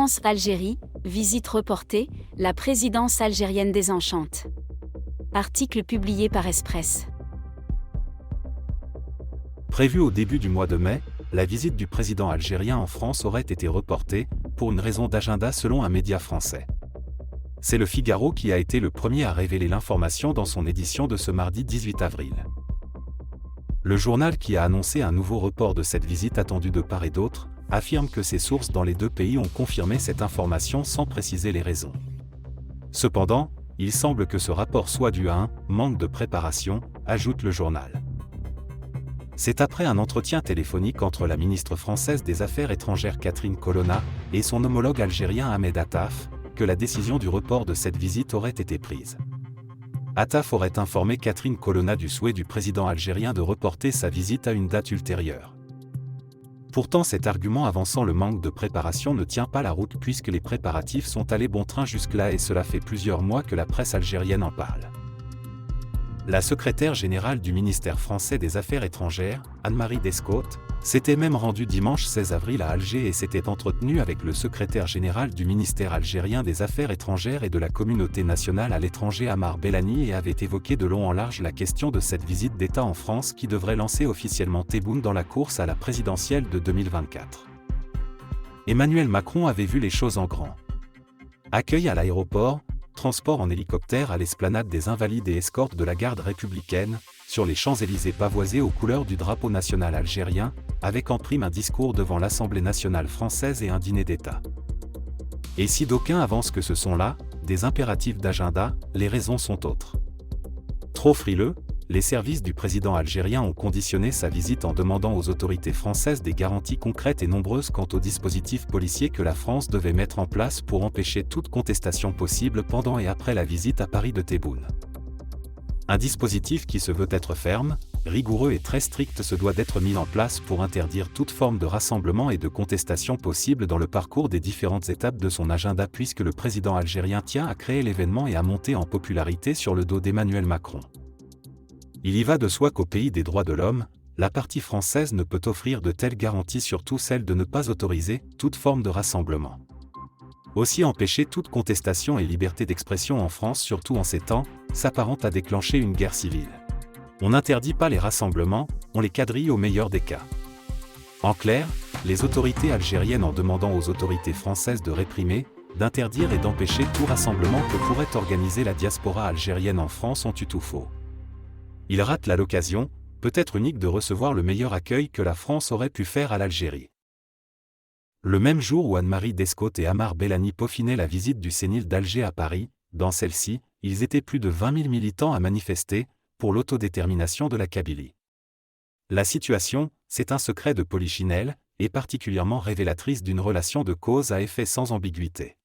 France-Algérie, visite reportée, la présidence algérienne désenchante. Article publié par Express. Prévue au début du mois de mai, la visite du président algérien en France aurait été reportée, pour une raison d'agenda selon un média français. C'est Le Figaro qui a été le premier à révéler l'information dans son édition de ce mardi 18 avril. Le journal qui a annoncé un nouveau report de cette visite attendue de part et d'autre, affirme que ses sources dans les deux pays ont confirmé cette information sans préciser les raisons. Cependant, il semble que ce rapport soit dû à un « manque de préparation », ajoute le journal. C'est après un entretien téléphonique entre la ministre française des Affaires étrangères Catherine Colonna et son homologue algérien Ahmed Attaf, que la décision du report de cette visite aurait été prise. Attaf aurait informé Catherine Colonna du souhait du président algérien de reporter sa visite à une date ultérieure. Pourtant, cet argument avançant le manque de préparation ne tient pas la route puisque les préparatifs sont allés bon train jusque-là et cela fait plusieurs mois que la presse algérienne en parle. La secrétaire générale du ministère français des Affaires étrangères, Anne-Marie Descotes, s'était même rendue dimanche 16 avril à Alger et s'était entretenue avec le secrétaire général du ministère algérien des Affaires étrangères et de la communauté nationale à l'étranger Amar Bellani et avait évoqué de long en large la question de cette visite d'État en France qui devrait lancer officiellement Tebboune dans la course à la présidentielle de 2024. Emmanuel Macron avait vu les choses en grand. Accueil à l'aéroport, transport en hélicoptère à l'esplanade des Invalides et escorte de la garde républicaine, sur les Champs-Élysées pavoisés aux couleurs du drapeau national algérien, avec en prime un discours devant l'Assemblée nationale française et un dîner d'État. Et si d'aucuns avancent que ce sont là des impératifs d'agenda, les raisons sont autres. Trop frileux, les services du président algérien ont conditionné sa visite en demandant aux autorités françaises des garanties concrètes et nombreuses quant aux dispositifs policiers que la France devait mettre en place pour empêcher toute contestation possible pendant et après la visite à Paris de Tebboune. Un dispositif qui se veut être ferme, rigoureux et très strict se doit d'être mis en place pour interdire toute forme de rassemblement et de contestation possible dans le parcours des différentes étapes de son agenda puisque le président algérien tient à créer l'événement et à monter en popularité sur le dos d'Emmanuel Macron. Il y va de soi qu'au pays des droits de l'homme, la partie française ne peut offrir de telles garanties, surtout celle de ne pas autoriser toute forme de rassemblement. Aussi empêcher toute contestation et liberté d'expression en France, surtout en ces temps, s'apparente à déclencher une guerre civile. On n'interdit pas les rassemblements, on les quadrille au meilleur des cas. En clair, les autorités algériennes en demandant aux autorités françaises de réprimer, d'interdire et d'empêcher tout rassemblement que pourrait organiser la diaspora algérienne en France ont eu tout faux. Ils ratent l'occasion, peut-être unique, de recevoir le meilleur accueil que la France aurait pu faire à l'Algérie. Le même jour où Anne-Marie Descotes et Amar Bellani peaufinaient la visite du Sénil d'Alger à Paris, dans celle-ci, ils étaient plus de 20 000 militants à manifester pour l'autodétermination de la Kabylie. La situation, c'est un secret de polichinelle, et particulièrement révélatrice d'une relation de cause à effet sans ambiguïté.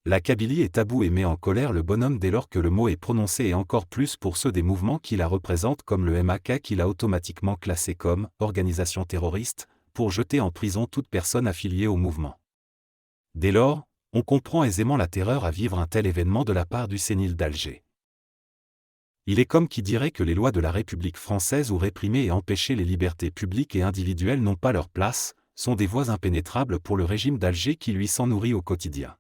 La Kabylie est tabou et met en colère le bonhomme dès lors que le mot est prononcé et encore plus pour ceux des mouvements qui la représentent comme le MAK qui l'a automatiquement classé comme « organisation terroriste » pour jeter en prison toute personne affiliée au mouvement. Dès lors, on comprend aisément la terreur à vivre un tel événement de la part du Sénil d'Alger. Il est comme qui dirait que les lois de la République française où réprimer et empêcher les libertés publiques et individuelles n'ont pas leur place, sont des voies impénétrables pour le régime d'Alger qui lui s'en nourrit au quotidien.